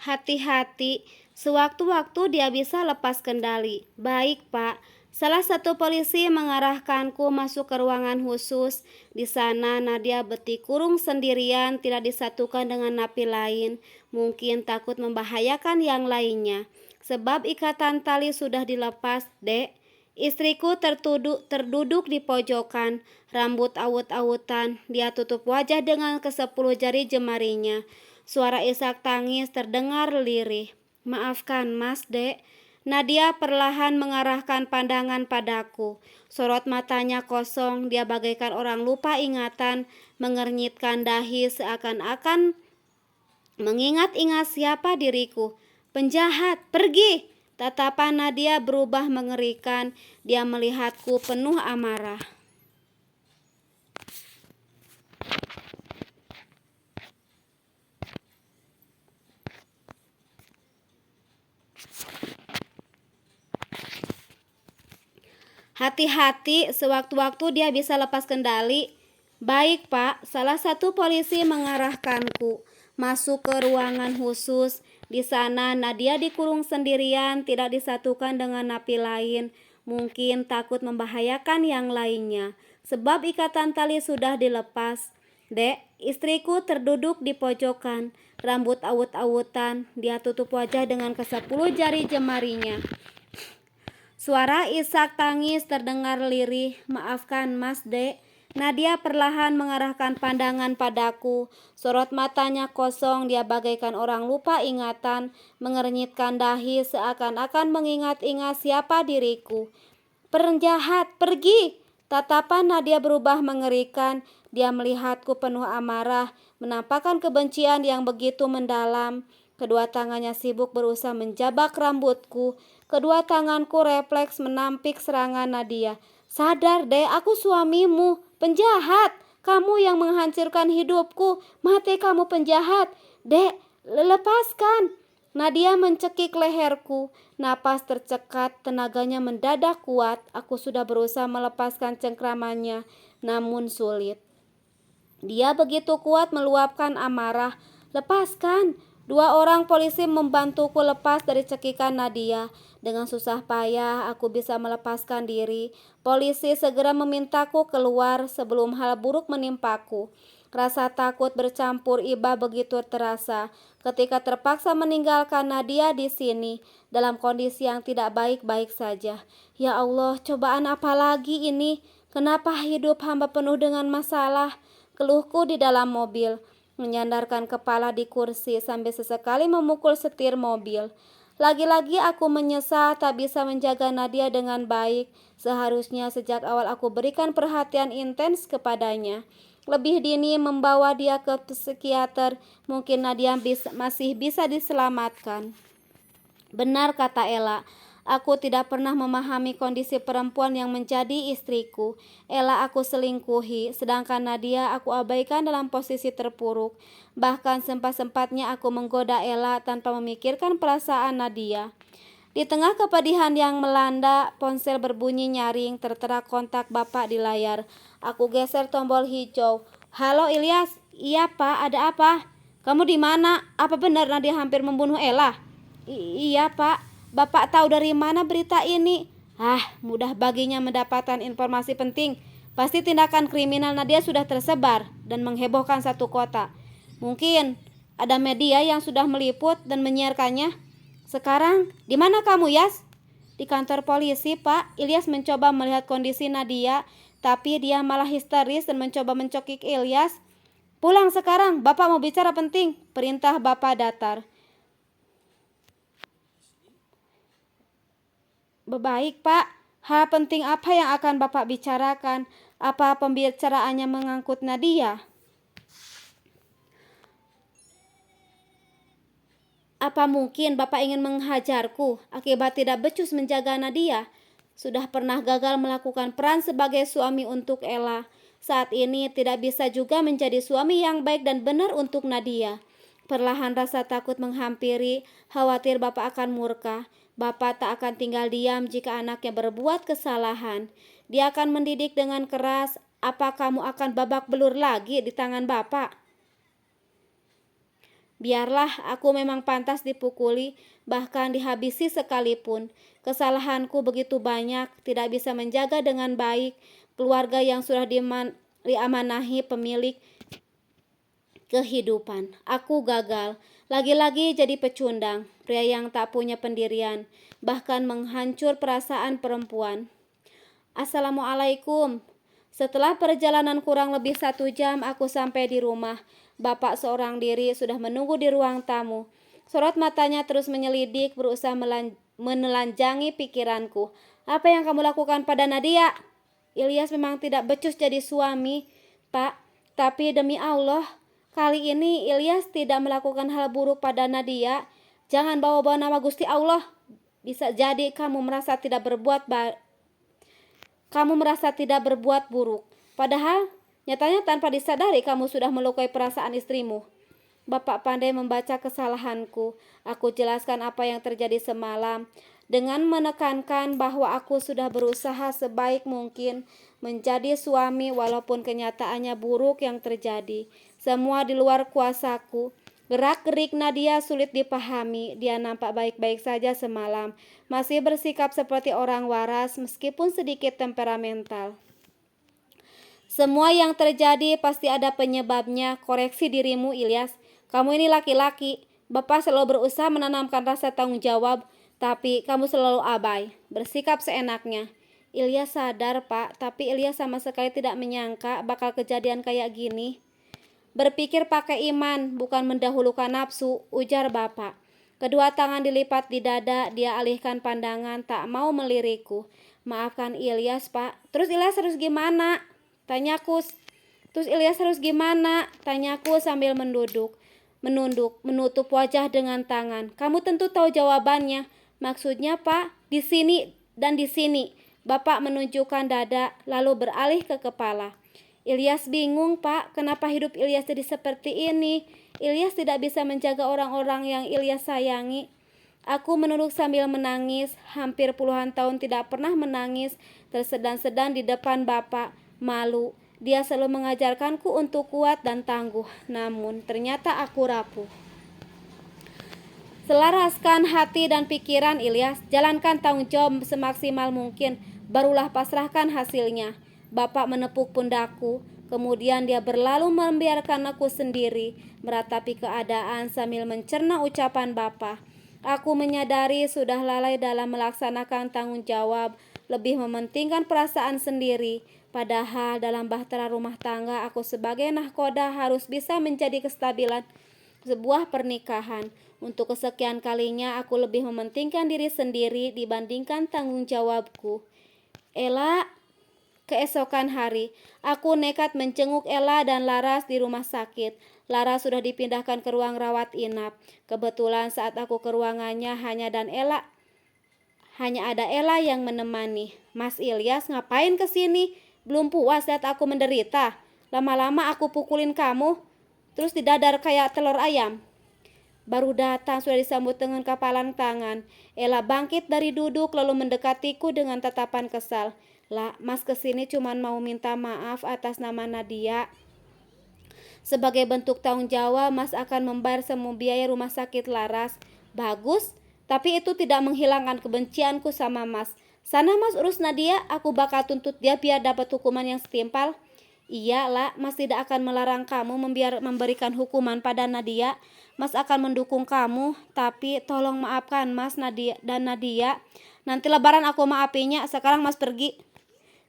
Hati-hati, sewaktu-waktu dia bisa lepas kendali. Baik, Pak. Salah satu polisi mengarahkanku masuk ke ruangan khusus. Di sana Nadia kurung sendirian, tidak disatukan dengan napi lain. Mungkin takut membahayakan yang lainnya. Sebab ikatan tali sudah dilepas, Dek. Istriku terduduk di pojokan, rambut awut-awutan. Dia tutup wajah dengan ke-10 jari jemarinya. Suara isak tangis terdengar lirih. Maafkan Mas, Dek. Nadia perlahan mengarahkan pandangan padaku. Sorot matanya kosong, dia bagaikan orang lupa ingatan, mengernyitkan dahi seakan-akan mengingat-ingat siapa diriku. Penjahat, pergi! Tatapan Nadia berubah mengerikan. Dia melihatku penuh amarah. Hati-hati, sewaktu-waktu dia bisa lepas kendali. Baik, Pak. Salah satu polisi mengarahkanku masuk ke ruangan khusus. Di sana Nadia dikurung sendirian, tidak disatukan dengan napi lain. Mungkin takut membahayakan yang lainnya. Sebab ikatan tali sudah dilepas. Dek, istriku terduduk di pojokan, rambut awut-awutan. Dia tutup wajah dengan ke-10 jari jemarinya. Suara isak tangis terdengar lirih. Maafkan Mas, Dek. Nadia perlahan mengarahkan pandangan padaku. Sorot matanya kosong, dia bagaikan orang lupa ingatan, mengernyitkan dahi seakan-akan mengingat-ingat siapa diriku. Penjahat, pergi! Tatapan Nadia berubah mengerikan. Dia melihatku penuh amarah, menampakkan kebencian yang begitu mendalam. Kedua tangannya sibuk berusaha menjabak rambutku. Kedua tanganku refleks menampik serangan Nadia. Sadar, Dek, aku suamimu. Penjahat! Kamu yang menghancurkan hidupku. Mati kamu penjahat. Dek, lepaskan. Nadia mencekik leherku. Napas tercekat, tenaganya mendadak kuat. Aku sudah berusaha melepaskan cengkramannya, namun sulit. Dia begitu kuat meluapkan amarah. Lepaskan! Dua orang polisi membantuku lepas dari cekikan Nadia. Dengan susah payah aku bisa melepaskan diri. Polisi segera memintaku keluar sebelum hal buruk menimpaku. Rasa takut bercampur iba begitu terasa ketika terpaksa meninggalkan Nadia di sini dalam kondisi yang tidak baik-baik saja. Ya Allah, cobaan apa lagi ini? Kenapa hidup hamba penuh dengan masalah? Keluhku di dalam mobil, menyandarkan kepala di kursi sambil sesekali memukul setir mobil. Lagi-lagi aku menyesal tak bisa menjaga Nadia dengan baik. Seharusnya sejak awal aku berikan perhatian intens kepadanya. Lebih dini membawa dia ke psikiater, mungkin Nadia masih bisa diselamatkan. Benar kata Ella, aku tidak pernah memahami kondisi perempuan yang menjadi istriku. Ella aku selingkuhi, sedangkan Nadia aku abaikan dalam posisi terpuruk. Bahkan sempat-sempatnya aku menggoda Ella tanpa memikirkan perasaan Nadia. Di tengah kepedihan yang melanda, ponsel berbunyi nyaring, tertera kontak bapak di layar. Aku geser tombol hijau. Halo Ilyas, iya Pak, ada apa? Kamu di mana? Apa benar Nadia hampir membunuh Ella? Iya Pak, Bapak tahu dari mana berita ini? Mudah baginya mendapatkan informasi penting. Pasti tindakan kriminal Nadia sudah tersebar dan menghebohkan satu kota. Mungkin ada media yang sudah meliput dan menyiarkannya. Sekarang, di mana kamu, Yas? Di kantor polisi, Pak. Ilyas mencoba melihat kondisi Nadia, tapi dia malah histeris dan mencoba mencokik Ilyas. Pulang sekarang, Bapak mau bicara penting. Perintah Bapak datar. Baik, Pak. Hal penting apa yang akan Bapak bicarakan? Apa pembicaraannya mengangkut Nadia? Apa mungkin Bapak ingin menghajarku akibat tidak becus menjaga Nadia? Sudah pernah gagal melakukan peran sebagai suami untuk Ella. Saat ini tidak bisa juga menjadi suami yang baik dan benar untuk Nadia. Perlahan rasa takut menghampiri, khawatir Bapak akan murka. Bapak tak akan tinggal diam jika anaknya berbuat kesalahan. Dia akan mendidik dengan keras. Apa kamu akan babak belur lagi di tangan Bapak? Biarlah, aku memang pantas dipukuli, bahkan dihabisi sekalipun. Kesalahanku begitu banyak, tidak bisa menjaga dengan baik keluarga yang sudah diamanahi pemilik kehidupan. Aku gagal, lagi-lagi jadi pecundang, pria yang tak punya pendirian, bahkan menghancur perasaan perempuan. Assalamualaikum. Setelah perjalanan kurang lebih 1 jam, aku sampai di rumah. Bapak seorang diri sudah menunggu di ruang tamu. Sorot matanya terus menyelidik, berusaha menelanjangi pikiranku. Apa yang kamu lakukan pada Nadia? Ilyas memang tidak becus jadi suami, Pak. Tapi demi Allah, kali ini Ilyas tidak melakukan hal buruk pada Nadia. Jangan bawa-bawa nama Gusti Allah. Bisa jadi kamu merasa tidak berbuat buruk. Padahal, nyatanya tanpa disadari kamu sudah melukai perasaan istrimu. Bapak pandai membaca kesalahanku. Aku jelaskan apa yang terjadi semalam dengan menekankan bahwa aku sudah berusaha sebaik mungkin menjadi suami walaupun kenyataannya buruk yang terjadi. Semua di luar kuasaku. Gerak-gerik Nadia sulit dipahami. Dia nampak baik-baik saja semalam. Masih bersikap seperti orang waras meskipun sedikit temperamental. Semua yang terjadi pasti ada penyebabnya. Koreksi dirimu, Ilyas. Kamu ini laki-laki. Bapak selalu berusaha menanamkan rasa tanggung jawab, tapi kamu selalu abai, bersikap seenaknya. Ilyas sadar, Pak, tapi Ilyas sama sekali tidak menyangka bakal kejadian kayak gini. Berpikir pakai iman, bukan mendahulukan nafsu, ujar Bapak. Kedua tangan dilipat di dada, dia alihkan pandangan, tak mau melirikku. Maafkan Ilyas, Pak. Terus Ilyas harus gimana? Tanyaku. Terus Ilyas harus gimana? Tanyaku sambil menutup wajah dengan tangan. Kamu tentu tahu jawabannya. Maksudnya, Pak, di sini dan di sini. Bapak menunjukkan dada, lalu beralih ke kepala. Ilyas bingung, Pak, kenapa hidup Ilyas jadi seperti ini? Ilyas tidak bisa menjaga orang-orang yang Ilyas sayangi. Aku menunduk sambil menangis. Hampir puluhan tahun tidak pernah menangis, tersedan-sedan di depan Bapak. Malu. Dia selalu mengajarkanku untuk kuat dan tangguh. Namun, ternyata aku rapuh. Selaraskan hati dan pikiran, Ilyas. Jalankan tanggung jawab semaksimal mungkin. Barulah pasrahkan hasilnya. Bapak menepuk pundakku. Kemudian dia berlalu membiarkan aku sendiri, meratapi keadaan sambil mencerna ucapan Bapak. Aku menyadari sudah lalai dalam melaksanakan tanggung jawab, lebih mementingkan perasaan sendiri. Padahal dalam bahtera rumah tangga, aku sebagai nahkoda harus bisa menjadi kestabilan sebuah pernikahan. Untuk kesekian kalinya, aku lebih mementingkan diri sendiri dibandingkan tanggung jawabku. Ella. Keesokan hari, aku nekat menjenguk Ella dan Laras di rumah sakit. Laras sudah dipindahkan ke ruang rawat inap. Kebetulan saat aku ke ruangannya hanya ada Ella yang menemani. Mas Ilyas, ngapain kesini? Belum puas lihat aku menderita? Lama-lama aku pukulin kamu, terus didadar kayak telur ayam. Baru datang sudah disambut dengan kepalan tangan. Ella bangkit dari duduk lalu mendekatiku dengan tatapan kesal. Lah, Mas kesini cuma mau minta maaf atas nama Nadia. Sebagai bentuk tanggung jawab, Mas akan membayar semua biaya rumah sakit Laras. Bagus, tapi itu tidak menghilangkan kebencianku sama Mas. Sana Mas urus Nadia, aku bakal tuntut dia biar dapat hukuman yang setimpal. Iya lah, Mas tidak akan melarang kamu memberikan hukuman pada Nadia. Mas akan mendukung kamu, tapi tolong maafkan Mas dan Nadia. Nanti lebaran aku maafinya, sekarang Mas pergi.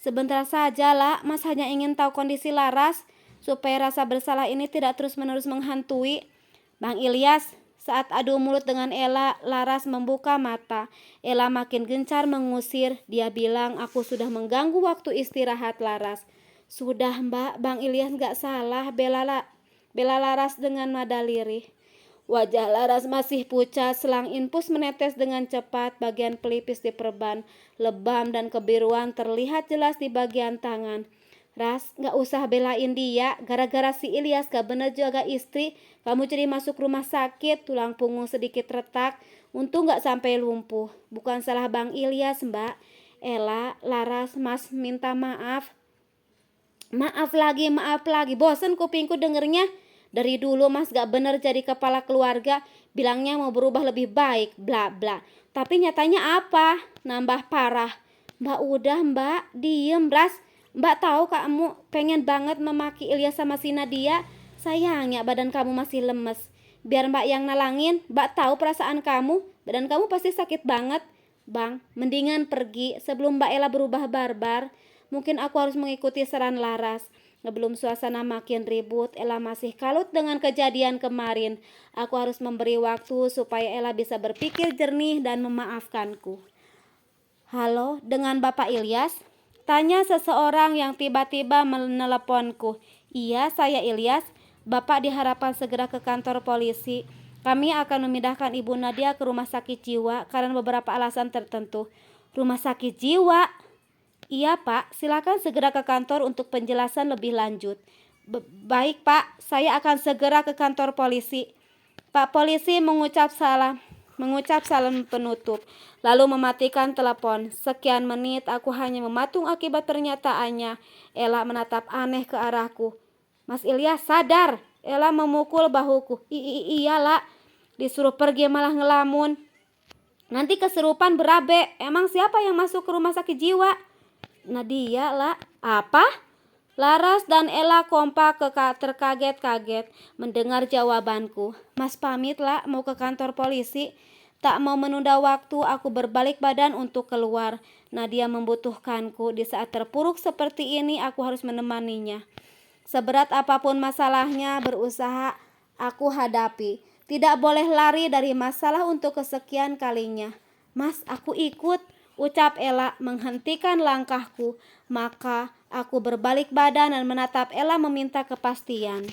Sebentar saja lah, Mas hanya ingin tahu kondisi Laras, supaya rasa bersalah ini tidak terus-menerus menghantui. Bang Ilyas, saat adu mulut dengan Ella, Laras membuka mata. Ella makin gencar mengusir. Dia bilang, aku sudah mengganggu waktu istirahat Laras. Sudah Mbak, Bang Ilyas gak salah, bela Laras dengan nada lirih. Wajah Laras masih pucat, selang infus menetes dengan cepat, bagian pelipis diperban, lebam dan kebiruan terlihat jelas di bagian tangan. Ras, gak usah belain dia, gara-gara si Ilyas gak bener jaga istri, kamu jadi masuk rumah sakit, tulang punggung sedikit retak, untung gak sampai lumpuh. Bukan salah Bang Ilyas, Mbak. Ella, Laras, Mas minta maaf. Maaf lagi, bosen kupingku dengernya. Dari dulu Mas gak bener jadi kepala keluarga, bilangnya mau berubah lebih baik, bla bla. Tapi nyatanya apa? Nambah parah. Mbak udah Mbak, diem Bras. Mbak tahu kamu pengen banget memaki Ilyas sama si Nadia. Sayangnya badan kamu masih lemes. Biar Mbak yang nalangin, Mbak tahu perasaan kamu. Badan kamu pasti sakit banget. Bang, mendingan pergi sebelum Mbak Ella berubah barbar. Mungkin aku harus mengikuti saran Laras. Sebelum suasana makin ribut, Ella masih kalut dengan kejadian kemarin. Aku harus memberi waktu supaya Ella bisa berpikir jernih dan memaafkanku. Halo, dengan Bapak Ilyas? Tanya seseorang yang tiba-tiba meneleponku. Iya, saya Ilyas. Bapak diharapkan segera ke kantor polisi. Kami akan memindahkan Ibu Nadia ke rumah sakit jiwa karena beberapa alasan tertentu. Rumah sakit jiwa? Iya Pak, silakan segera ke kantor untuk penjelasan lebih lanjut. Baik Pak, saya akan segera ke kantor polisi. Pak polisi mengucap salam penutup, lalu mematikan telepon. Sekian menit aku hanya mematung akibat pernyataannya. Ella menatap aneh ke arahku. Mas Ilyas sadar. Ella memukul bahuku. Iyalah, disuruh pergi malah ngelamun. Nanti keserupan berabe. Emang siapa yang masuk ke rumah sakit jiwa? Nadia lah. Apa? Laras dan Ella kompak terkaget-kaget mendengar jawabanku. Mas pamit lah mau ke kantor polisi. Tak mau menunda waktu, aku berbalik badan untuk keluar. Nadia membutuhkanku. Di saat terpuruk seperti ini, aku harus menemaninya. Seberat apapun masalahnya, berusaha aku hadapi. Tidak boleh lari dari masalah untuk kesekian kalinya. Mas, aku ikut, ucap Ella menghentikan langkahku. Maka aku berbalik badan dan menatap Ella meminta kepastian.